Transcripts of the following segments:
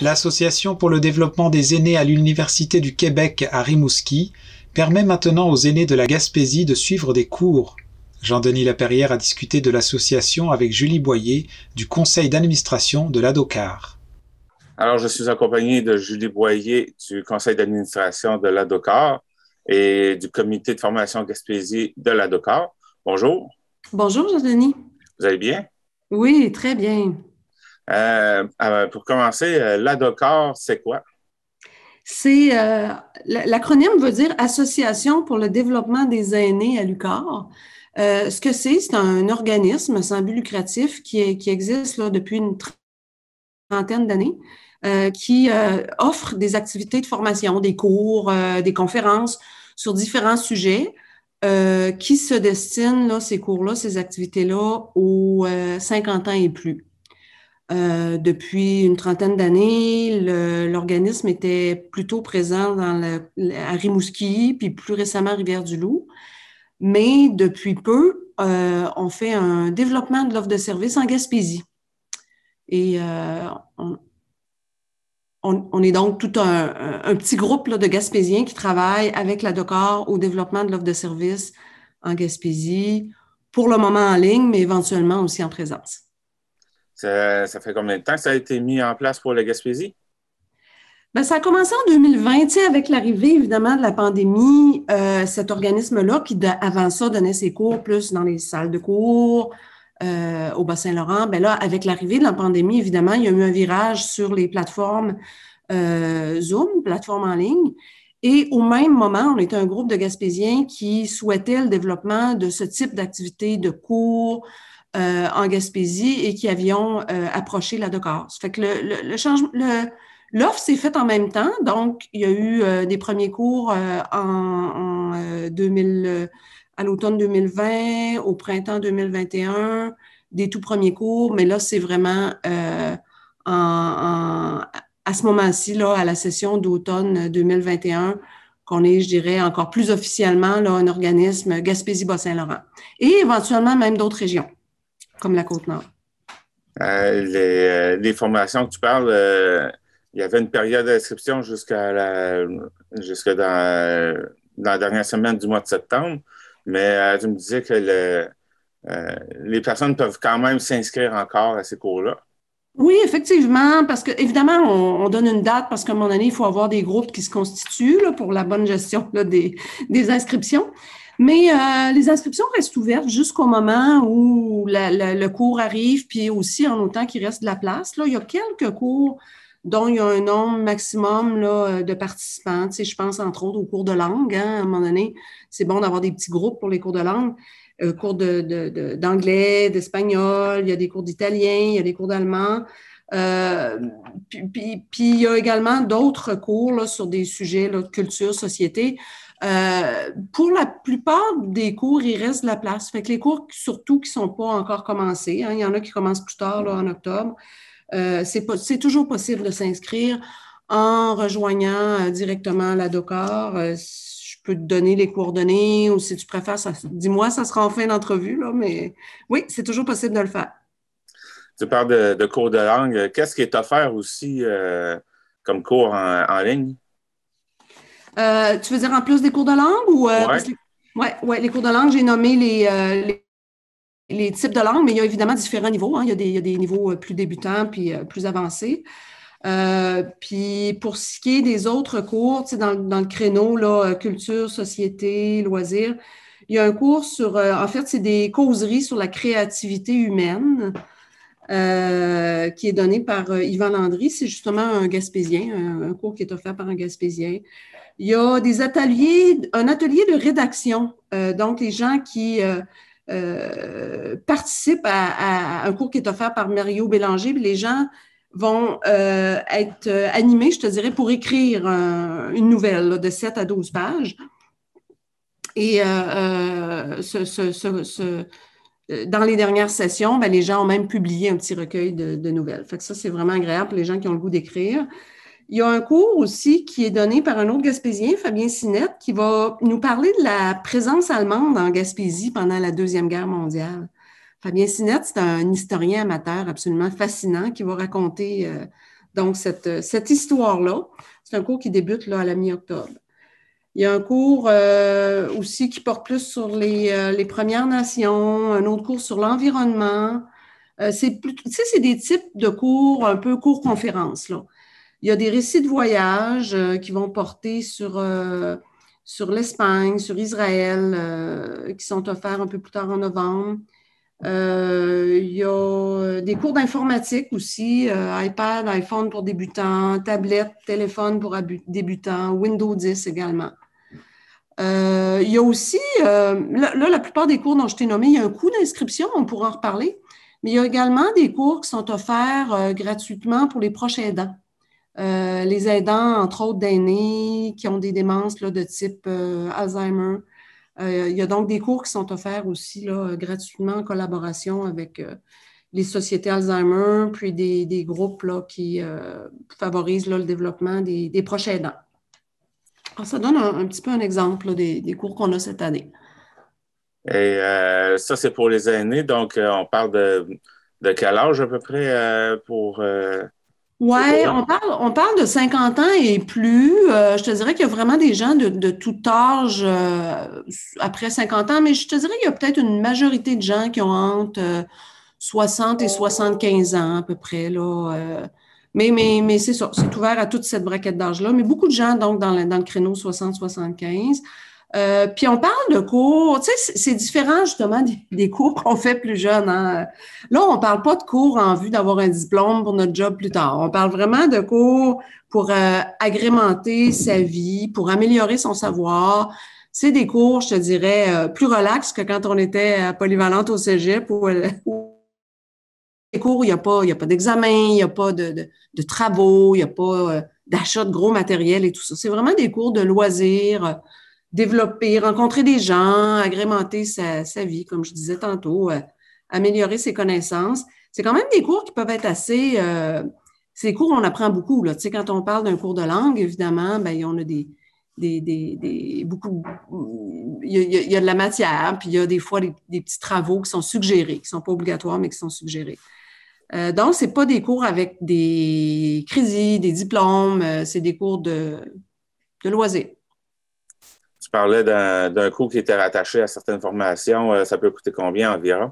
L'Association pour le développement des aînés à l'Université du Québec à Rimouski permet maintenant aux aînés de la Gaspésie de suivre des cours. Jean-Denis Laperrière a discuté de l'association avec Julie Boyer du conseil d'administration de l'ADOCAR. Alors, je suis accompagné de Julie Boyer du conseil d'administration de l'ADOCAR et du comité de formation Gaspésie de l'ADOCAR. Bonjour. Bonjour, Jean-Denis. Vous allez bien? Oui, très bien. Pour commencer, l'ADOCAR, c'est quoi? C'est l'acronyme veut dire Association pour le développement des aînés à l'UQAR. Ce que c'est un organisme sans but lucratif qui existe là, depuis une trentaine d'années, qui offre des activités de formation, des cours, des conférences sur différents sujets qui se destinent, là, ces cours-là, ces activités-là, aux 50 ans et plus. Depuis une trentaine d'années, l'organisme était plutôt présent à Rimouski, puis plus récemment à Rivière-du-Loup. Mais depuis peu, on fait un développement de l'offre de services en Gaspésie. Et on est donc tout un petit groupe là, de Gaspésiens qui travaillent avec l'ADOCAR au développement de l'offre de services en Gaspésie, pour le moment en ligne, mais éventuellement aussi en présence. Ça fait combien de temps que ça a été mis en place pour la Gaspésie? Bien, ça a commencé en 2020, tu sais, avec l'arrivée, évidemment, de la pandémie. Cet organisme-là, qui avant ça donnait ses cours plus dans les salles de cours au Bas-Saint-Laurent, bien là, avec l'arrivée de la pandémie, évidemment, il y a eu un virage sur les plateformes Zoom, plateformes en ligne. Et au même moment, on était un groupe de Gaspésiens qui souhaitaient le développement de ce type d'activité de cours, en Gaspésie et qui avions approché l'ADOCAR. Ça fait que l'offre s'est faite en même temps. Donc, il y a eu des premiers cours à l'automne 2020, au printemps 2021, des tout premiers cours. Mais là, c'est vraiment à ce moment-ci, là, à la session d'automne 2021, qu'on est, je dirais, encore plus officiellement là, un organisme Gaspésie-Bas-Saint-Laurent. Et éventuellement même d'autres régions, comme la Côte-Nord. Les formations que tu parles, il y avait une période d'inscription jusque dans la dernière semaine du mois de septembre, mais tu me disais que les personnes peuvent quand même s'inscrire encore à ces cours-là. Oui, effectivement, parce que évidemment, on donne une date parce qu'à un moment donné, il faut avoir des groupes qui se constituent là, pour la bonne gestion là, des inscriptions. Mais les inscriptions restent ouvertes jusqu'au moment où le cours arrive, puis aussi en autant qu'il reste de la place. Là, il y a quelques cours dont il y a un nombre maximum là, de participants. Tu sais, je pense entre autres aux cours de langue. Hein, à un moment donné, c'est bon d'avoir des petits groupes pour les cours de langue. Cours d'anglais, d'espagnol, il y a des cours d'italien, il y a des cours d'allemand. Puis il y a également d'autres cours là, sur des sujets là, de culture, société. Pour la plupart des cours, il reste de la place. Fait que les cours, surtout, qui ne sont pas encore commencés, hein, il y en a qui commencent plus tard, là, en octobre, c'est toujours possible de s'inscrire en rejoignant directement l'ADOCAR. Je peux te donner les coordonnées ou si tu préfères, dis-moi, ça sera en fin d'entrevue, là, mais oui, c'est toujours possible de le faire. Tu parles de cours de langue. Qu'est-ce qui est offert aussi comme cours en ligne? Tu veux dire en plus des cours de langue ou ouais, les cours de langue, j'ai nommé les types de langue, mais il y a évidemment différents niveaux. Hein. Il y a des niveaux plus débutants puis plus avancés. Puis pour ce qui est des autres cours, tu sais, dans le créneau là, culture, société, loisirs, il y a un cours sur, en fait, c'est des causeries sur la créativité humaine qui est donné par Yvan Landry. C'est justement un Gaspésien, un cours qui est offert par un Gaspésien. Il y a un atelier de rédaction. Donc, les gens qui participent à un cours qui est offert par Mario Bélanger, puis les gens vont être animés, je te dirais, pour écrire une nouvelle là, de 7 à 12 pages. Et dans les dernières sessions, ben, les gens ont même publié un petit recueil de nouvelles. Fait que ça, c'est vraiment agréable pour les gens qui ont le goût d'écrire. Il y a un cours aussi qui est donné par un autre Gaspésien, Fabien Sinette, qui va nous parler de la présence allemande en Gaspésie pendant la Deuxième Guerre mondiale. Fabien Sinette, c'est un historien amateur absolument fascinant qui va raconter Donc, cette histoire-là, c'est un cours qui débute là, à la mi-octobre. Il y a un cours aussi qui porte plus sur les Premières Nations, un autre cours sur l'environnement. C'est des types de cours, un peu cours-conférences, là. Il y a des récits de voyage qui vont porter sur l'Espagne, sur Israël, qui sont offerts un peu plus tard en novembre. Il y a des cours d'informatique aussi, iPad, iPhone pour débutants, tablette, téléphone pour débutants, Windows 10 également. Il y a aussi, là, la plupart des cours dont je t'ai nommé, il y a un coût d'inscription, on pourra en reparler, mais il y a également des cours qui sont offerts gratuitement pour les proches aidants. Les aidants, entre autres, d'aînés qui ont des démences là, de type Alzheimer. Il y a donc des cours qui sont offerts aussi là, gratuitement en collaboration avec les sociétés Alzheimer, puis des groupes là, qui favorisent là, le développement des proches aidants. Alors, ça donne un petit peu un exemple là, des cours qu'on a cette année. Et ça, c'est pour les aînés. Donc, on parle de quel âge à peu près pour... Oui, on parle de 50 ans et plus. Je te dirais qu'il y a vraiment des gens de tout âge après 50 ans, mais je te dirais qu'il y a peut-être une majorité de gens qui ont entre 60 et 75 ans à peu près, là. Mais c'est ça, c'est ouvert à toute cette braquette d'âge-là. Mais beaucoup de gens, donc, dans le créneau 60-75. Puis on parle de cours, tu sais, c'est différent justement des cours qu'on fait plus jeunes, hein. Là, on parle pas de cours en vue d'avoir un diplôme pour notre job plus tard. On parle vraiment de cours pour agrémenter sa vie, pour améliorer son savoir. C'est des cours, je te dirais, plus relax que quand on était à Polyvalente au cégep où les cours, il n'y a pas d'examen, il n'y a pas de travaux, il n'y a pas d'achat de gros matériel et tout ça. C'est vraiment des cours de loisirs, développer, rencontrer des gens, agrémenter sa vie, comme je disais tantôt, améliorer ses connaissances. C'est quand même des cours qui peuvent être assez... c'est des cours où on apprend beaucoup, là. Tu sais, quand on parle d'un cours de langue, évidemment, ben, on a beaucoup... Il y a de la matière, puis il y a des fois des petits travaux qui sont suggérés, qui ne sont pas obligatoires, mais qui sont suggérés. Donc, ce n'est pas des cours avec des crédits, des diplômes, c'est des cours de loisirs. Tu parlais d'un coût qui était rattaché à certaines formations. Ça peut coûter combien environ?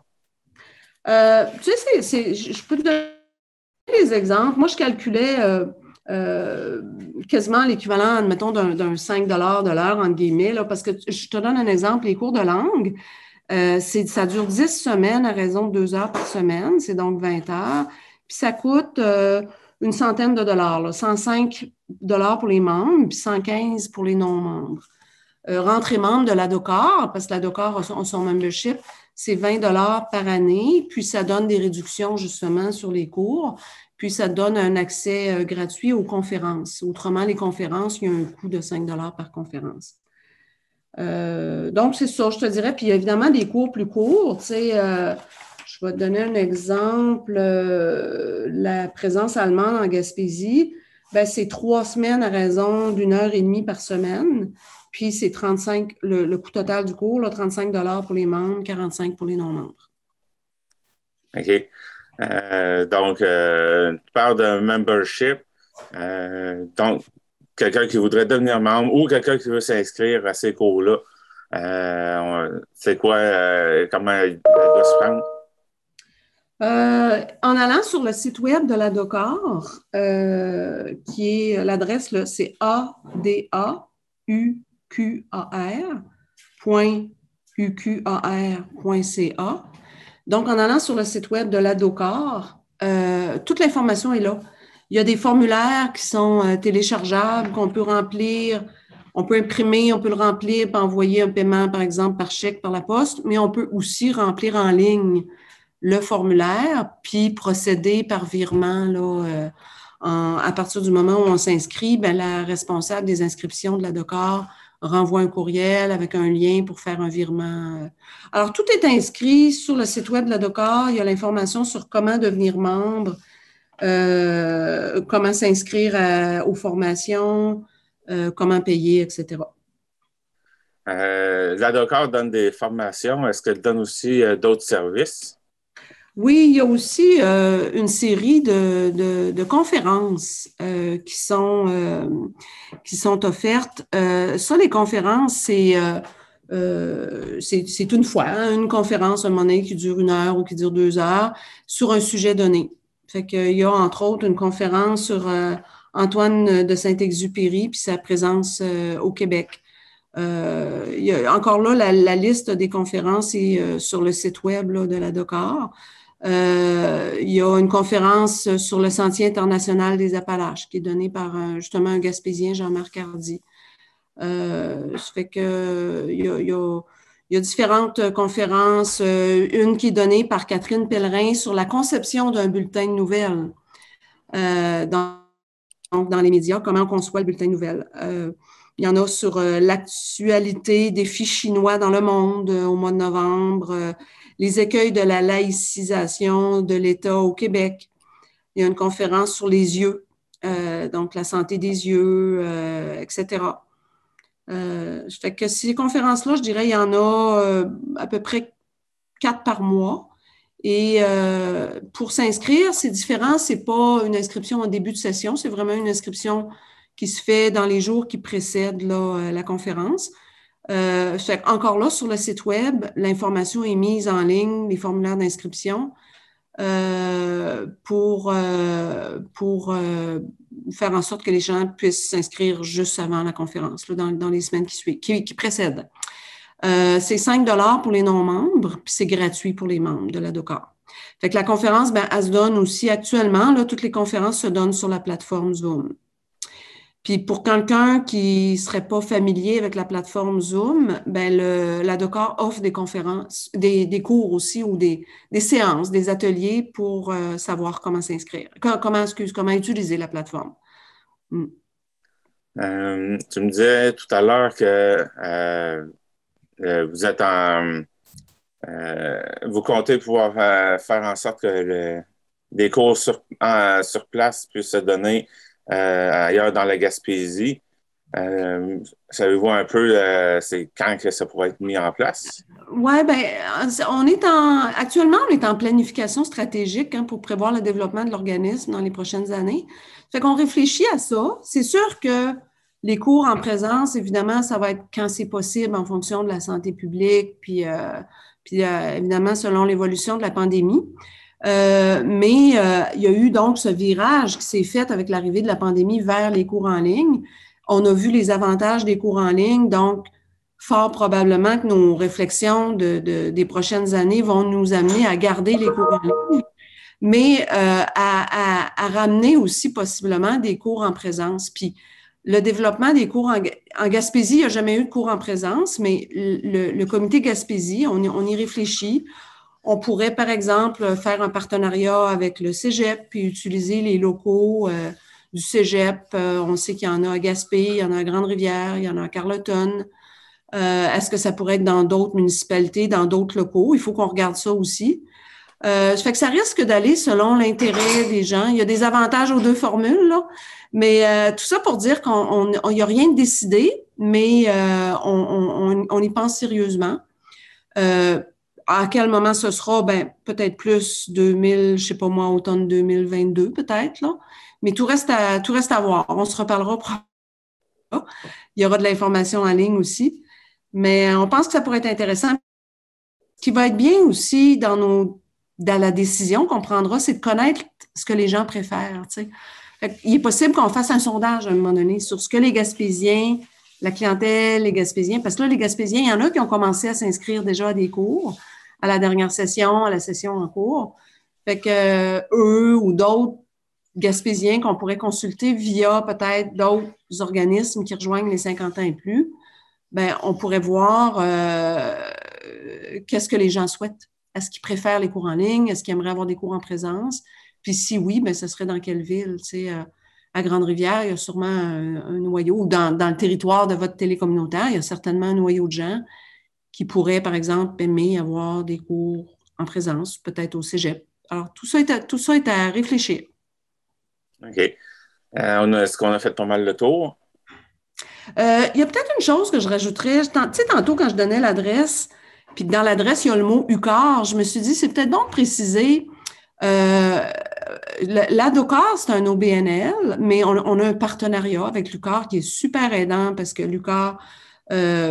Tu sais, je peux te donner des exemples. Moi, je calculais quasiment l'équivalent, admettons, d'un 5 de l'heure, entre guillemets, là, parce que je te donne un exemple. Les cours de langue, ça dure 10 semaines à raison de 2 heures par semaine. C'est donc 20 heures. Puis ça coûte une centaine de dollars, là, 105 pour les membres, puis 115 pour les non-membres. Rentrer membre de l'ADOCAR, parce que l'ADOCAR a son membership, c'est 20 par année, puis ça donne des réductions justement sur les cours, puis ça donne un accès gratuit aux conférences. Autrement, les conférences, il y a un coût de 5 par conférence. Donc, c'est ça, je te dirais. Puis, il y a évidemment des cours plus courts. Tu sais, je vais te donner un exemple. La présence allemande en Gaspésie, ben, c'est 3 semaines à raison d'1h30 par semaine. Puis, c'est 35, le coût total du cours, là, 35 pour les membres, 45 pour les non-membres. OK. Donc, tu parles d'un membership. Donc, quelqu'un qui voudrait devenir membre ou quelqu'un qui veut s'inscrire à ces cours-là, c'est quoi, comment il doit se prendre? En allant sur le site web de l'ADOCAR, qui est l'adresse, c'est adaukar.uqar.ca. Donc, en allant sur le site web de l'ADOCAR, toute l'information est là. Il y a des formulaires qui sont téléchargeables, qu'on peut remplir. On peut imprimer, on peut le remplir, puis envoyer un paiement, par exemple, par chèque, par la poste, mais on peut aussi remplir en ligne le formulaire, puis procéder par virement là, à partir du moment où on s'inscrit, ben, la responsable des inscriptions de l'ADOCAR renvoie un courriel avec un lien pour faire un virement. Alors, tout est inscrit sur le site web de l'ADOCAR. Il y a l'information sur comment devenir membre, comment s'inscrire aux formations, comment payer, etc. L'ADOCAR donne des formations. Est-ce qu'elle donne aussi d'autres services? Oui, il y a aussi une série de conférences qui sont offertes. Ça, les conférences, c'est une fois, hein, une conférence à un moment donné qui dure 1 heure ou qui dure 2 heures sur un sujet donné. Fait qu'il y a entre autres une conférence sur Antoine de Saint-Exupéry puis sa présence au Québec. Il y a encore là, la liste des conférences est sur le site web là, de la DOCAR. Il y a une conférence sur le Sentier international des Appalaches qui est donnée par justement un Gaspésien, Jean-Marc Hardy. Ça fait que il y a différentes conférences. Une qui est donnée par Catherine Pellerin sur la conception d'un bulletin de nouvelles donc dans les médias, comment on conçoit le bulletin de nouvelles. Il y en a sur l'actualité des filles chinois dans le monde au mois de novembre, les écueils de la laïcisation de l'État au Québec. Il y a une conférence sur les yeux, donc la santé des yeux, etc. Fait que ces conférences-là, je dirais, il y en a à peu près 4 par mois. Et pour s'inscrire, c'est différent. C'est pas une inscription en début de session, c'est vraiment une inscription qui se fait dans les jours qui précèdent là, la conférence. Encore là, sur le site web, l'information est mise en ligne, les formulaires d'inscription, pour faire en sorte que les gens puissent s'inscrire juste avant la conférence, là, dans les semaines qui précèdent. C'est 5 $ pour les non-membres, puis c'est gratuit pour les membres de la DOCAR. Fait que la conférence, elle se donne aussi actuellement, là, toutes les conférences se donnent sur la plateforme Zoom. Puis pour quelqu'un qui ne serait pas familier avec la plateforme Zoom, la DOCAR offre des conférences, des cours aussi ou des séances, des ateliers pour savoir comment s'inscrire, comment utiliser la plateforme. Tu me disais tout à l'heure que vous êtes vous comptez pouvoir faire en sorte que des cours sur place puissent se donner ailleurs dans la Gaspésie. Savez-vous un peu c'est quand que ça pourrait être mis en place? Oui, actuellement, on est en planification stratégique pour prévoir le développement de l'organisme dans les prochaines années. Fait qu'on réfléchit à ça. C'est sûr que les cours en présence, évidemment, ça va être quand c'est possible en fonction de la santé publique, puis évidemment, selon l'évolution de la pandémie. Mais il y a eu donc ce virage qui s'est fait avec l'arrivée de la pandémie vers les cours en ligne. On a vu les avantages des cours en ligne, donc fort probablement que nos réflexions des prochaines années vont nous amener à garder les cours en ligne, mais à ramener aussi possiblement des cours en présence. Puis le développement des cours en Gaspésie, il n'y a jamais eu de cours en présence, mais le comité Gaspésie, on y réfléchit. On pourrait, par exemple, faire un partenariat avec le Cégep puis utiliser les locaux du Cégep. On sait qu'il y en a à Gaspé, il y en a à Grande-Rivière, il y en a à Carleton. Est-ce que ça pourrait être dans d'autres municipalités, dans d'autres locaux? Il faut qu'on regarde ça aussi. Ça fait que ça risque d'aller selon l'intérêt des gens. Il y a des avantages aux deux formules, là. Mais tout ça pour dire qu'il n'y a rien de décidé, mais on y pense sérieusement. À quel moment ce sera? Peut-être plus 2000, je sais pas moi, automne 2022, peut-être, là. Mais tout reste à voir. On se reparlera. Il y aura de l'information en ligne aussi. Mais on pense que ça pourrait être intéressant. Ce qui va être bien aussi dans la décision qu'on prendra, c'est de connaître ce que les gens préfèrent, tu sais. Il est possible qu'on fasse un sondage à un moment donné sur ce que les Gaspésiens, la clientèle, les Gaspésiens, parce que là, les Gaspésiens, il y en a qui ont commencé à s'inscrire déjà à des cours, à la dernière session, à la session en cours. Fait que eux ou d'autres Gaspésiens qu'on pourrait consulter via peut-être d'autres organismes qui rejoignent les 50 ans et plus, on pourrait voir qu'est-ce que les gens souhaitent. Est-ce qu'ils préfèrent les cours en ligne? Est-ce qu'ils aimeraient avoir des cours en présence? Puis si oui, ce serait dans quelle ville? Tu sais, à Grande-Rivière, il y a sûrement un noyau, ou dans le territoire de votre télécommunautaire, il y a certainement un noyau de gens qui pourraient, par exemple, aimer avoir des cours en présence, peut-être au cégep. Alors, tout ça est à réfléchir. OK. Est-ce qu'on a fait pas mal le tour? Il y a peut-être une chose que je rajouterais. Tu sais, tantôt, quand je donnais l'adresse, Puis dans l'adresse, il y a le mot UQAR. Je me suis dit, c'est peut-être bon de préciser. L'ADOCAR, c'est un OBNL, mais on a un partenariat avec l'UQAR qui est super aidant parce que l'UQAR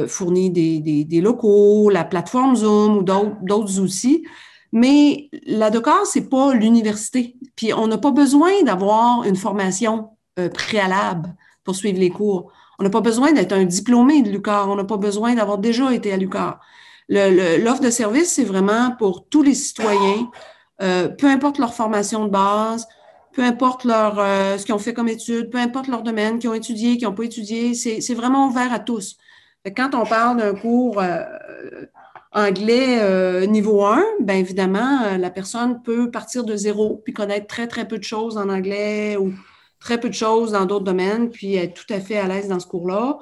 fournit des locaux, la plateforme Zoom ou d'autres outils. Mais l'ADOCAR, c'est pas l'université. Puis on n'a pas besoin d'avoir une formation préalable pour suivre les cours. On n'a pas besoin d'être un diplômé de l'UQAR. On n'a pas besoin d'avoir déjà été à l'UQAR. L'offre de service, c'est vraiment pour tous les citoyens, peu importe leur formation de base, peu importe ce qu'ils ont fait comme études, peu importe leur domaine, qu'ils ont étudié, qu'ils n'ont pas étudié, c'est vraiment ouvert à tous. Quand on parle d'un cours anglais niveau 1, bien évidemment, la personne peut partir de zéro puis connaître très, très peu de choses en anglais ou très peu de choses dans d'autres domaines, puis être tout à fait à l'aise dans ce cours-là.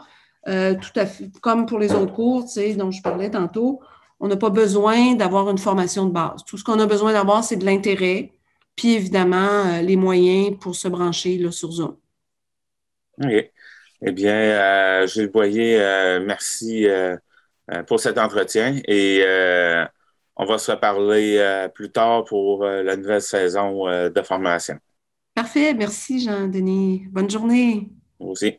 Tout à fait, comme pour les autres cours, tu sais, dont je parlais tantôt, on n'a pas besoin d'avoir une formation de base. Tout ce qu'on a besoin d'avoir, c'est de l'intérêt, puis évidemment, les moyens pour se brancher là, sur Zoom. OK. Eh bien, Gilles Boyer, merci pour cet entretien et on va se reparler plus tard pour la nouvelle saison de formation. Parfait. Merci, Jean-Denis. Bonne journée. Vous aussi.